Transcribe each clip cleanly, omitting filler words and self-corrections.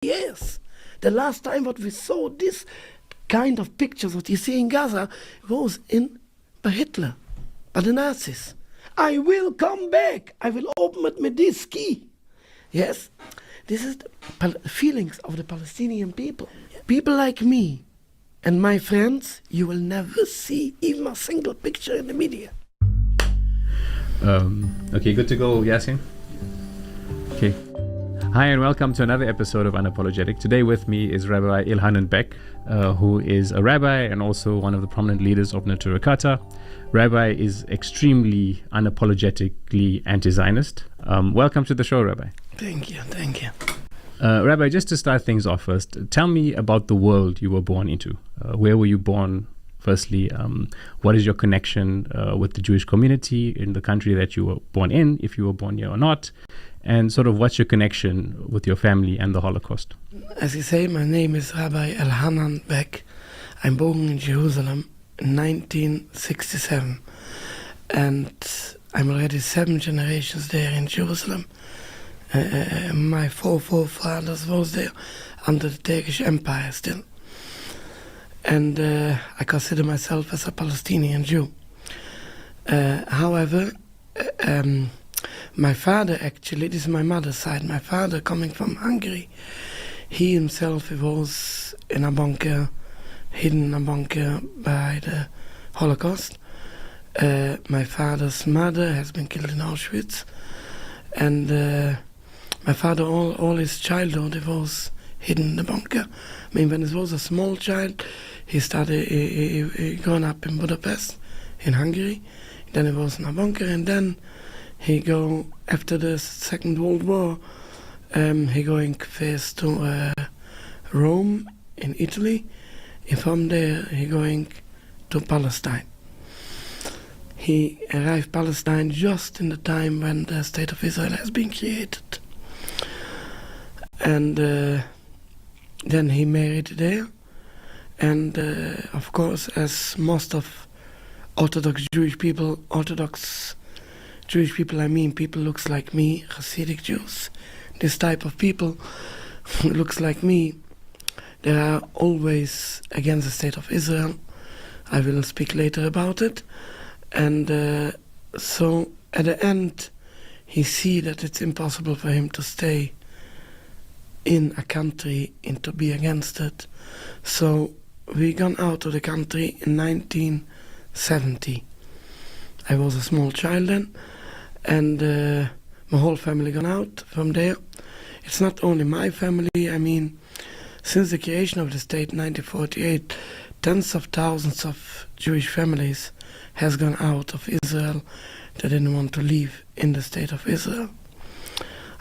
years. The last time what we saw this kind of pictures what you see in Gaza was by Hitler, by the Nazis. I will come back. I will open it with this key. Yes, this is the feelings of the Palestinian people. People like me and my friends, you will never see even a single picture in the media. Okay, good to go, Yasin? Okay. Hi and welcome to another episode of Unapologetic. Today with me is Rabbi Elhanan Beck, who is a rabbi and also one of the prominent leaders of Natura Kata. Rabbi is extremely unapologetically anti-Zionist. Welcome to the show, Rabbi. Thank you. Rabbi, just to start things off first, tell me about the world you were born into. Where were you born? Firstly, what is your connection with the Jewish community in the country that you were born in, if you were born here or not? And sort of what's your connection with your family and the Holocaust? As you say, my name is Rabbi Elhanan Beck. I'm born in Jerusalem in 1967. And I'm already 7 generations there in Jerusalem. My forefathers was there under the Turkish Empire still. And I consider myself as a Palestinian Jew. However, my father actually, this is my mother's side, my father coming from Hungary, he himself was in a bunker, hidden in a bunker by the Holocaust. My father's mother has been killed in Auschwitz. And my father, all his childhood, he was hidden in the bunker. I mean, when he was a small child, he grown up in Budapest, in Hungary. Then he was in a bunker, and then he go, after the Second World War, he going first to Rome in Italy, and from there he going to Palestine. He arrived Palestine just in the time when the State of Israel has been created. And then he married there, and of course, as most of Orthodox Jewish people, I mean people looks like me, Hasidic Jews, this type of people looks like me, they are always against the State of Israel. I will speak later about it. And so at the end, he see that it's impossible for him to stay in a country and to be against it. So we gone out of the country in 1970. I was a small child then, and my whole family gone out from there. It's not only my family, I mean, since the creation of the state in 1948, tens of thousands of Jewish families has gone out of Israel. They didn't want to live in the state of Israel.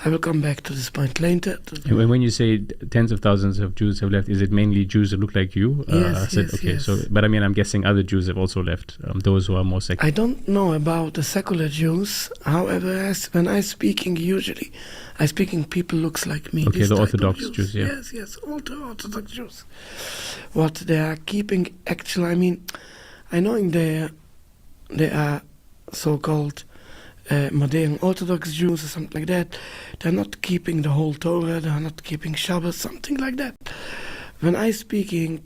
I will come back to this point later. When you say tens of thousands of Jews have left, is it mainly Jews that look like you? Yes, yes. So, but I mean, I'm guessing other Jews have also left, those who are more secular. I don't know about the secular Jews. However, when I'm speaking, usually, I speaking people looks like me. Okay, the Orthodox Jews, yeah. Yes, Orthodox Jews. What they are keeping, actually, I mean, I know they are so-called modern Orthodox Jews or something like that. They're not keeping the whole Torah, they're not keeping Shabbat, something like that. When I speaking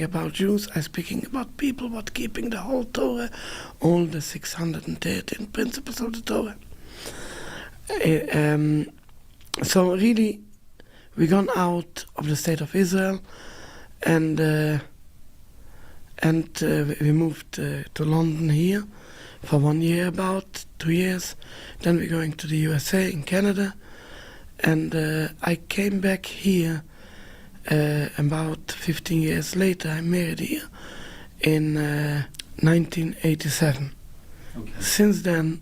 about Jews, I speaking about people what keeping the whole Torah, all the 613 principles of the Torah. So really, we gone out of the state of Israel, and we moved to London here for 1 year, about 2 years. Then we're going to the USA, in Canada, and I came back here about 15 years later. I married here in 1987. Okay. Since then,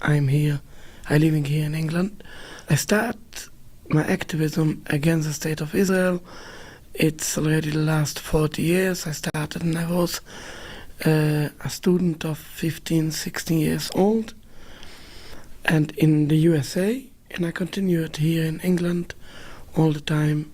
I'm here. I'm living here in England. I start my activism against the State of Israel. It's already the last 40 years. I started and I was a student of 15, 16 years old, and in the USA, and I continued here in England all the time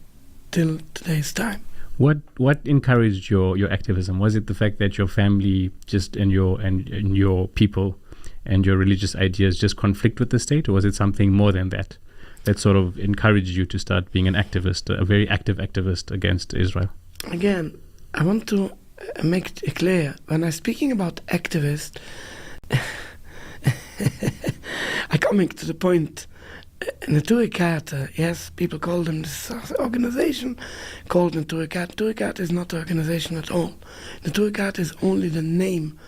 till today's time. What encouraged your activism? Was it the fact that your family just and your people and your religious ideas just conflict with the state, or was it something more than that that sort of encouraged you to start being an activist, a very active activist against Israel? Again, I want to make it clear, when I'm speaking about activist, I'm coming to the point. Naturekaart, yes, people call them this organization, called Naturekaart. Naturekaart is not an organization at all. Naturekaart is only the name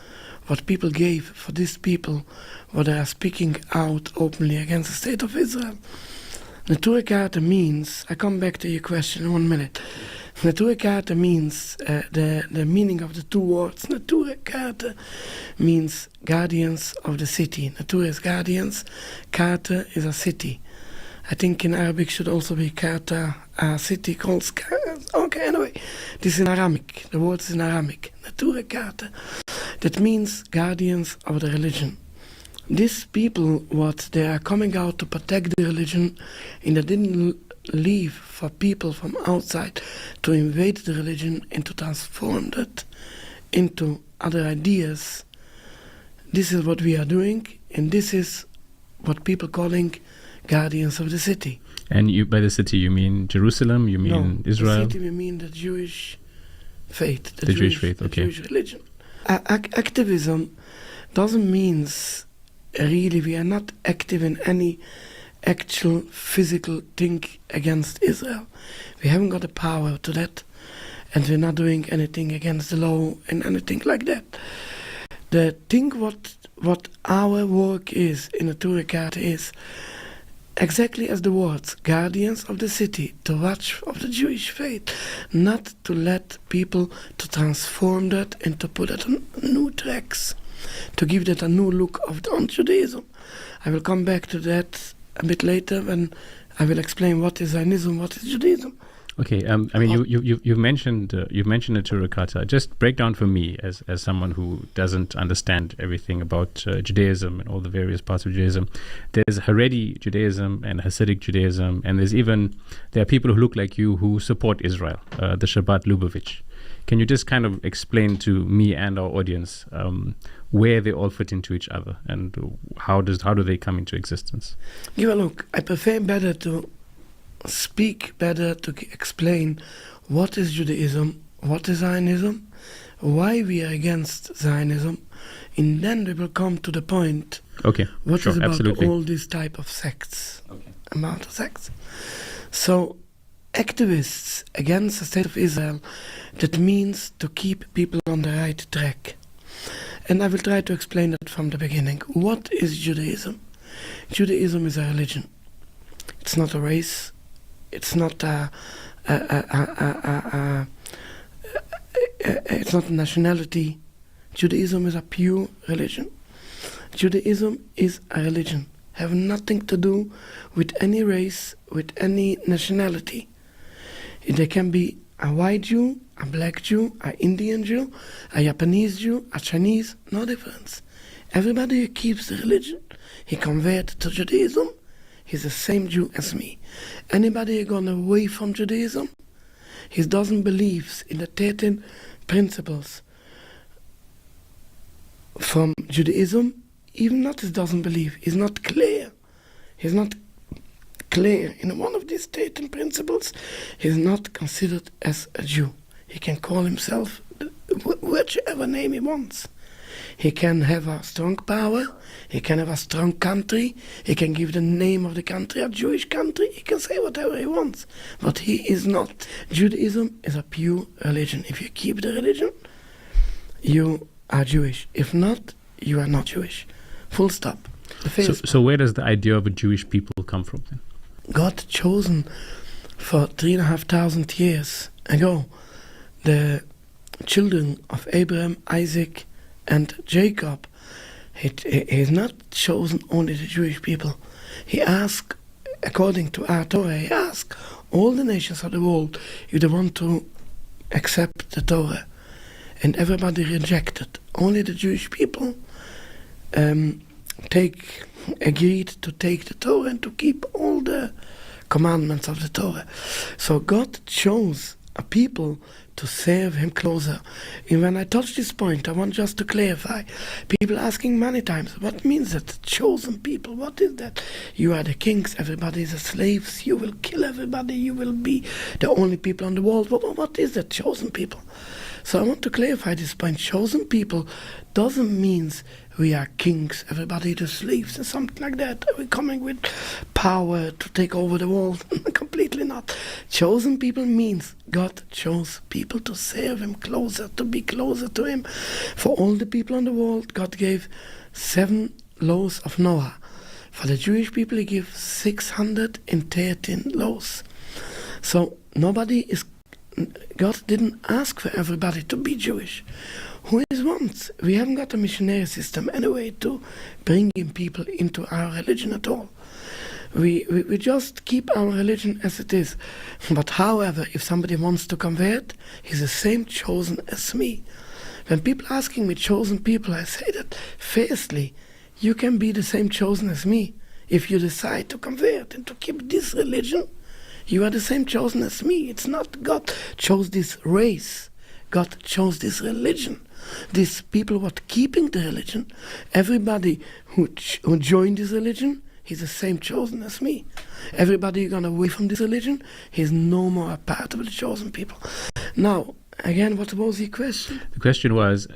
what people gave for these people, what they are speaking out openly against the state of Israel. Naturekaart means, I come back to your question in 1 minute. Naturekaart means, the meaning of the two words, Naturekaart means guardians of the city. Natur is guardians, Kaarte is a city. I think in Arabic should also be Kaarta, a city called, okay, anyway, this is in Aramaic, the word is in Aramaic, Naturekaart. That means guardians of the religion. These people, what they are coming out to protect the religion, and they didn't leave for people from outside to invade the religion and to transform that into other ideas. This is what we are doing, and this is what people calling guardians of the city. And you, by the city, you mean Jerusalem? You mean Israel? The city, we mean the Jewish faith. The Jewish faith, okay. The Jewish religion. Activism doesn't mean really we are not active in any actual physical thing against Israel. We haven't got the power to that, and we're not doing anything against the law and anything like that. The thing what our work is in the Naturekaart is exactly as the words, guardians of the city, to watch of the Jewish faith, not to let people to transform that and to put it on new tracks, to give that a new look on Judaism. I will come back to that a bit later when I will explain what is Zionism, what is Judaism. Okay, I mean, you've mentioned Naturekaart. Just break down for me, as someone who doesn't understand everything about Judaism and all the various parts of Judaism. There's Haredi Judaism and Hasidic Judaism, and there are people who look like you who support Israel, the Shabbat Lubavitch. Can you just kind of explain to me and our audience where they all fit into each other and how do they come into existence? Yeah, look, I prefer better to speak better to explain what is Judaism, what is Zionism, why we are against Zionism, and then we will come to the point what is about absolutely. All these type of sects, about the sects. So, activists against the state of Israel, that means to keep people on the right track. And I will try to explain that from the beginning. What is Judaism? Judaism is a religion. It's not a race. It's not it's not a nationality. Judaism is a pure religion. Judaism is a religion. Have nothing to do with any race, with any nationality. There can be a white Jew, a black Jew, an Indian Jew, a Japanese Jew, a Chinese, no difference. Everybody who keeps the religion, he converted to Judaism, he's the same Jew as me. Anybody who gone away from Judaism, he doesn't believe in the 13 principles from Judaism, even not he doesn't believe, he's not clear. He's not clear in one of these 13 principles, he's not considered as a Jew. He can call himself whichever name he wants. He can have a strong power, he can have a strong country, he can give the name of the country a Jewish country, he can say whatever he wants, but he is not. Judaism is a pure religion. If you keep the religion, you are Jewish. If not, you are not Jewish. Full stop. So where does the idea of a Jewish people come from then? God chosen for 3,500 years ago the children of Abraham, Isaac, and Jacob. He is not chosen only the Jewish people. He asked, according to our Torah, he asked all the nations of the world if they want to accept the Torah. And everybody rejected. Only the Jewish people agreed to take the Torah and to keep all the commandments of the Torah. So God chose a people to serve him closer. And when I touch this point, I want just to clarify. People asking many times, what means that? Chosen people, what is that? You are the kings, everybody is the slaves, you will kill everybody, you will be the only people on the world. What is that, chosen people? So I want to clarify this point. Chosen people doesn't mean we are kings, everybody the slaves and something like that. We're coming with power to take over the world. Completely not. Chosen people means God chose people to serve him closer, to be closer to him. For all the people in the world, God gave 7 laws of Noah. For the Jewish people, he gave 613 laws. So God didn't ask for everybody to be Jewish. Who is wants? We haven't got a missionary system anyway to bring in people into our religion at all. We just keep our religion as it is. But however, if somebody wants to convert, he's the same chosen as me. When people asking me chosen people, I say that firstly, you can be the same chosen as me. If you decide to convert and to keep this religion, you are the same chosen as me. It's not God chose this race. God chose this religion. These people were keeping the religion. Everybody who joined this religion, he's the same chosen as me. Everybody who gone away from this religion, he's no more a part of the chosen people. Now, again, what was your question? The question was,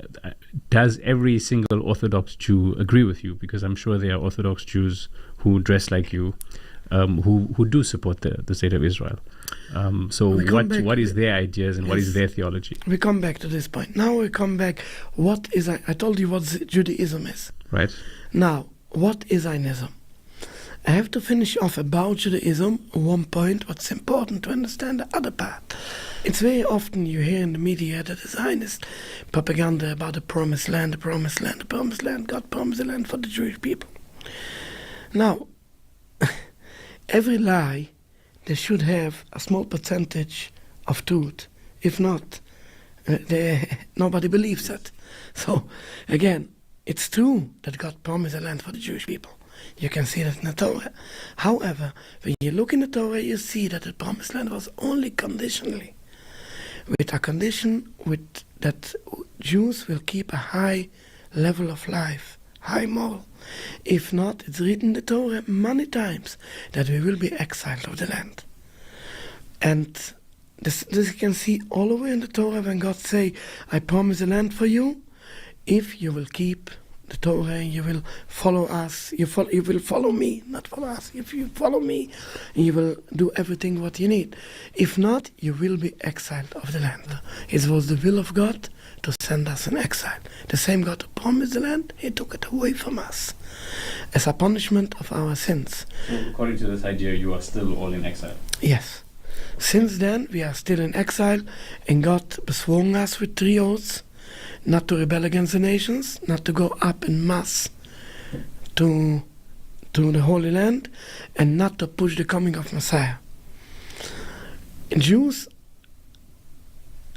does every single Orthodox Jew agree with you? Because I'm sure there are Orthodox Jews who dress like you, who do support the state of Israel. So what is their ideas and what is their theology? We come back to this point. Now we come back. I told you what Judaism is. Right. Now, what is Zionism? I have to finish off about Judaism one point, what's important to understand the other part. It's very often you hear in the media that the Zionist propaganda about the promised land, God promised the land for the Jewish people. Now, every lie, they should have a small percentage of truth. If not, nobody believes that. So, again, it's true that God promised a land for the Jewish people. You can see that in the Torah. However, when you look in the Torah, you see that the promised land was only conditionally. With a condition that Jews will keep a high level of life, high moral. If not, it's written in the Torah many times that we will be exiled of the land. And this you can see all over in the Torah when God say, I promise a land for you, if you will keep the Torah and you will follow us, you will follow me, not follow us. If you follow me, you will do everything what you need. If not, you will be exiled of the land. It was the will of God to send us in exile. The same God who promised the land, he took it away from us as a punishment of our sins. So according to this idea, you are still all in exile? Yes. Since then, we are still in exile, and God besworn us with 3 oaths, not to rebel against the nations, not to go up in mass to the Holy Land, and not to push the coming of Messiah. And Jews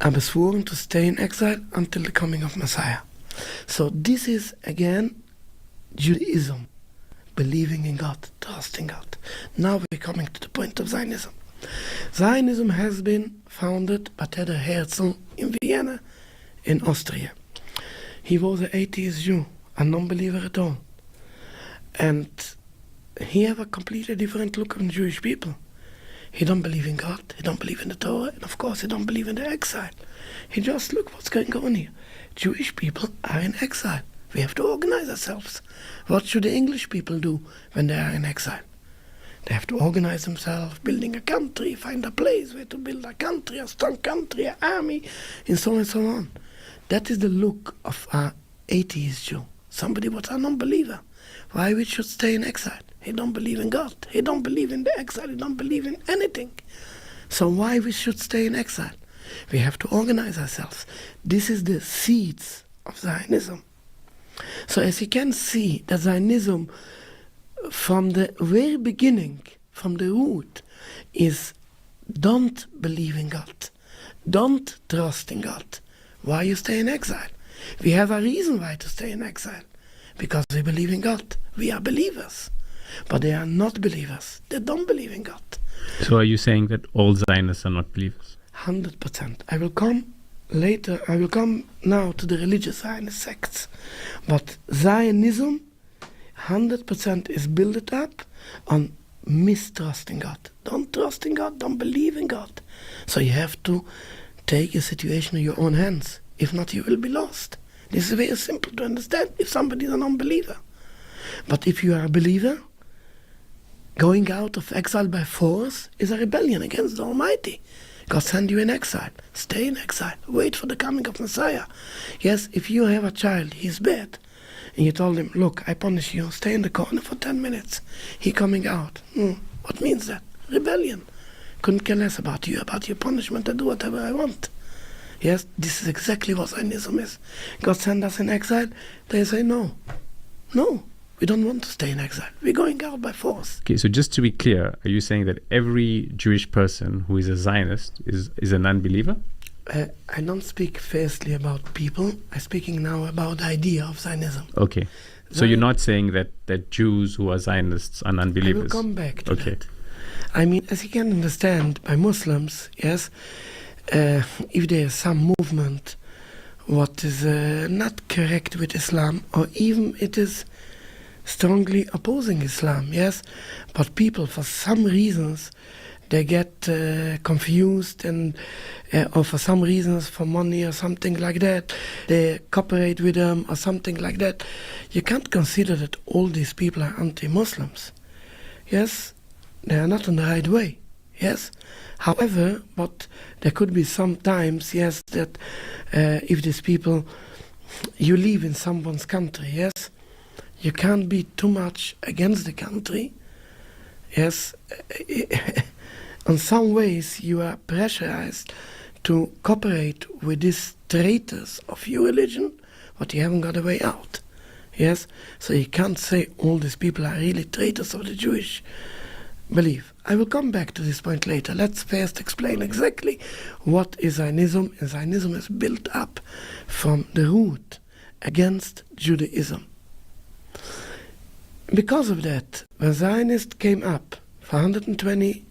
are besworn to stay in exile until the coming of Messiah. So this is, again, Judaism, believing in God, trusting God. Now we're coming to the point of Zionism. Zionism has been founded by Theodor Herzl in Vienna, in Austria. He was an atheist Jew, a non-believer at all. And he have a completely different look on Jewish people. He don't believe in God, he don't believe in the Torah, and of course he don't believe in the exile. He just look what's going on here. Jewish people are in exile. We have to organize ourselves. What should the English people do when they are in exile? They have to organize themselves, building a country, find a place where to build a country, a strong country, an army, and so on. That is the look of an atheist Jew. Somebody who's a non-believer. Why we should stay in exile? He don't believe in God. He don't believe in the exile. He don't believe in anything. So why we should stay in exile? We have to organize ourselves. This is the seeds of Zionism. So as you can see, that Zionism, from the very beginning, from the root, is don't believe in God. Don't trust in God. Why you stay in exile? We have a reason why to stay in exile. Because we believe in God. We are believers. But they are not believers. They don't believe in God. So are you saying that all Zionists are not believers? 100%. I will come later, I will come now to the religious Zionist sects. But Zionism, 100% is built up on mistrusting God. Don't trust in God, don't believe in God. So you have to take your situation in your own hands. If not, you will be lost. This is very simple to understand if somebody is an unbeliever. But if you are a believer, going out of exile by force is a rebellion against the Almighty. God send you in exile. Stay in exile. Wait for the coming of Messiah. Yes, if you have a child, he's bad, and you told him, look, I punish you, stay in the corner for 10 minutes. He coming out. What means that? Rebellion. Couldn't care less about you, about your punishment. I do whatever I want. Yes, this is exactly what Zionism is. God send us in exile. They say, no, we don't want to stay in exile. We're going out by force. Okay, so just to be clear, are you saying that every Jewish person who is a Zionist is an unbeliever? I don't speak firstly about people. I'm speaking now about the idea of Zionism. Okay. So you're not saying that Jews who are Zionists are unbelievers? I will come back to that. I mean, as you can understand, by Muslims, yes, if there is some movement what is not correct with Islam, or even it is strongly opposing Islam, yes, but people, for some reasons, they get confused, and or for some reasons, for money or something like that, they cooperate with them or something like that. You can't consider that all these people are anti-Muslims. Yes, they are not on the right way. Yes, however, but there could be some times, yes, that if these people, you live in someone's country, yes, you can't be too much against the country. Yes, in some ways you are pressurized to cooperate with these traitors of your religion, but you haven't got a way out. Yes, so you can't say all these people are really traitors of the Jewish belief. I will come back to this point later. Let's first explain exactly what is Zionism. And Zionism is built up from the root against Judaism. Because of that, when Zionists came up for 120,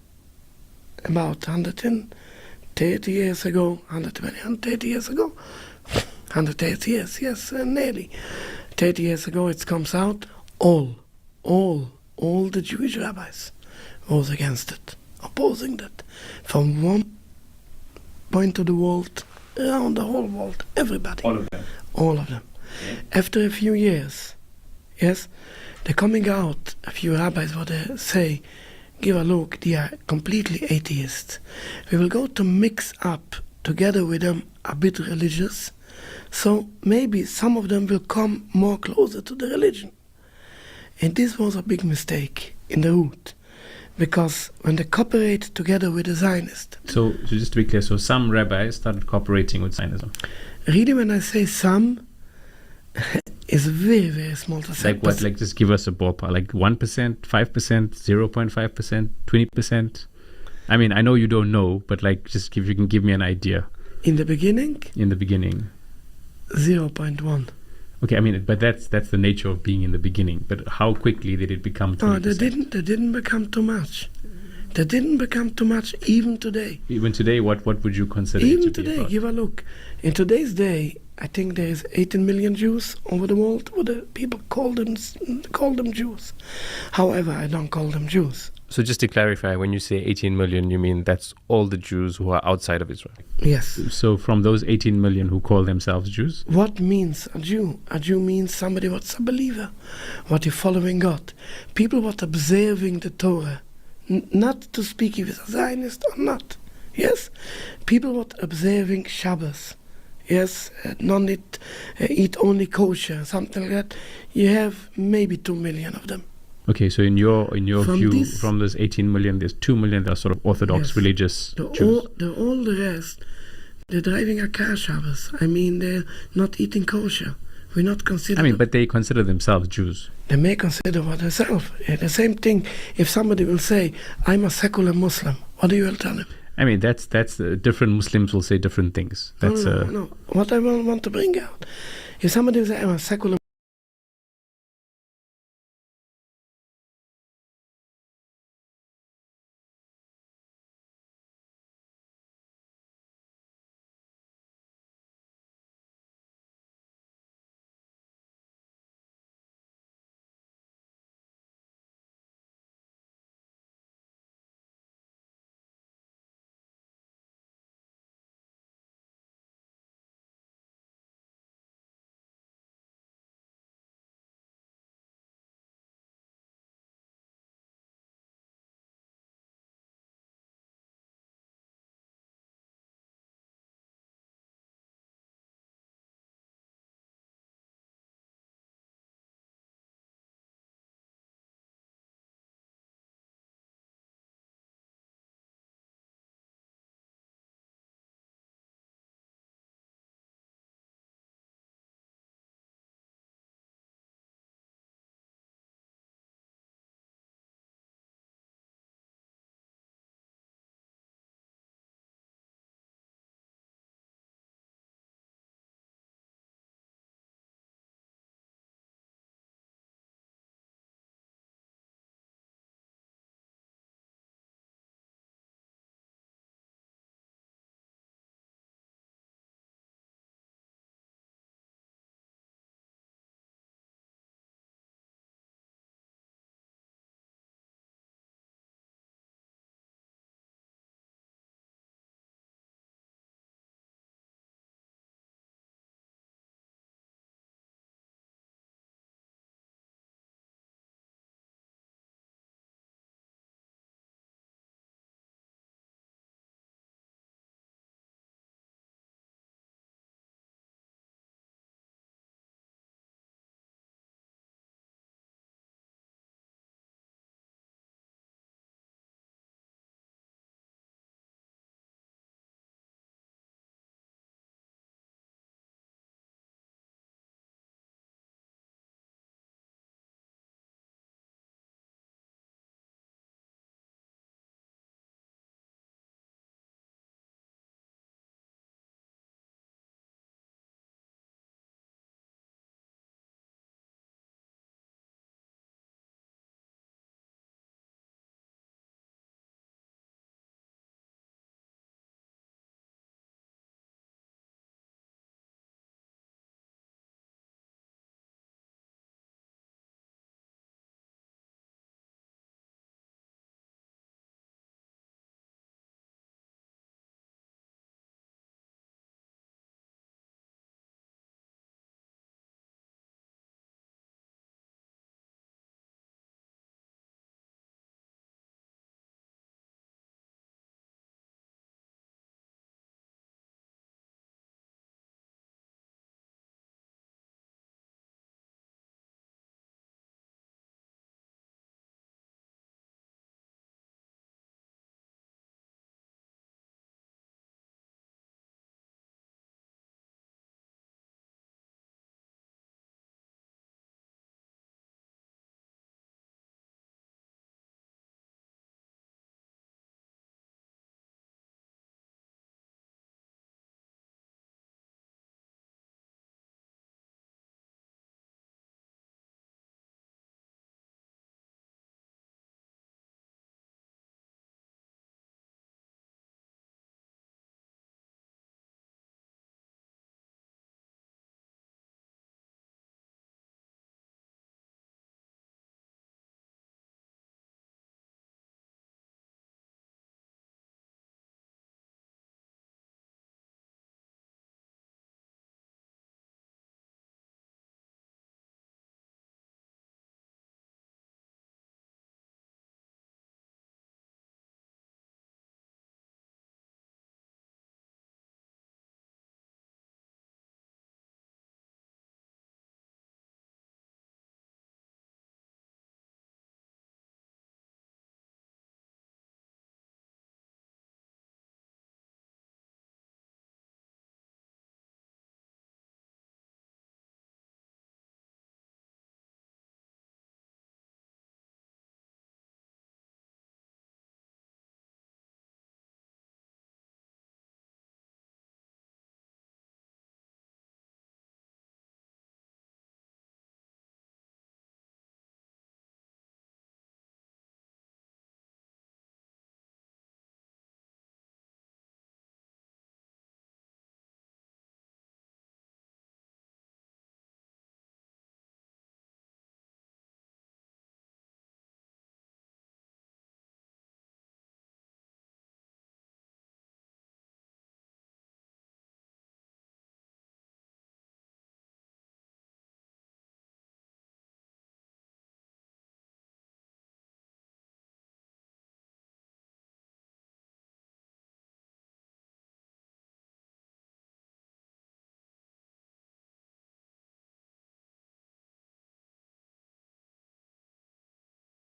about 130 years ago, 130 years ago, 130 years, yes, nearly 30 years ago, it comes out, all the Jewish rabbis was against it, opposing that, from one point of the world, around the whole world, everybody. All of them. Yeah. After a few years, yes, they're coming out, a few rabbis, what they say, give a look, they are completely atheists. We will go to mix up together with them a bit religious, so maybe some of them will come more closer to the religion. And this was a big mistake in the root. Because when they cooperate together with the Zionists... So just to be clear, so some rabbis started cooperating with Zionism? Really, when I say some, it's very, very small to say. Like what? Like just give us a ballpark. Like 1%, 5%, 0.5%, 20%? I mean, I know you don't know, but like just if you can give me an idea. In the beginning? In the beginning. 0.1. Okay, I mean, but that's the nature of being in the beginning. But how quickly did it become 20%? Oh, they didn't become too much. They didn't become too much even today. Even today, what would you consider even it to be today, about? give a look. In today's day, I think there is 18 million Jews over the world, where the people call them Jews. However, I don't call them Jews. So just to clarify, when you say 18 million, you mean that's all the Jews who are outside of Israel? Yes. So from those 18 million who call themselves Jews? What means a Jew? A Jew means somebody what's a believer, what is following God. People what observing the Torah. Not to speak if it's a Zionist or not. Yes? People what observing Shabbos. Yes? Not eat only kosher, something like that. You have maybe 2 million of them. Okay, so in your view, from those 18 million, there's 2 million that are sort of orthodox religious Jews. All the rest, they're driving a car Shabbos. I mean, they're not eating kosher. We're not considered... I mean, but they consider themselves Jews. They may consider what themselves. The same thing, if somebody will say, I'm a secular Muslim, what do you will tell him? I mean, that's different Muslims will say different things. That's no. What I want to bring out, if somebody will say, I'm a secular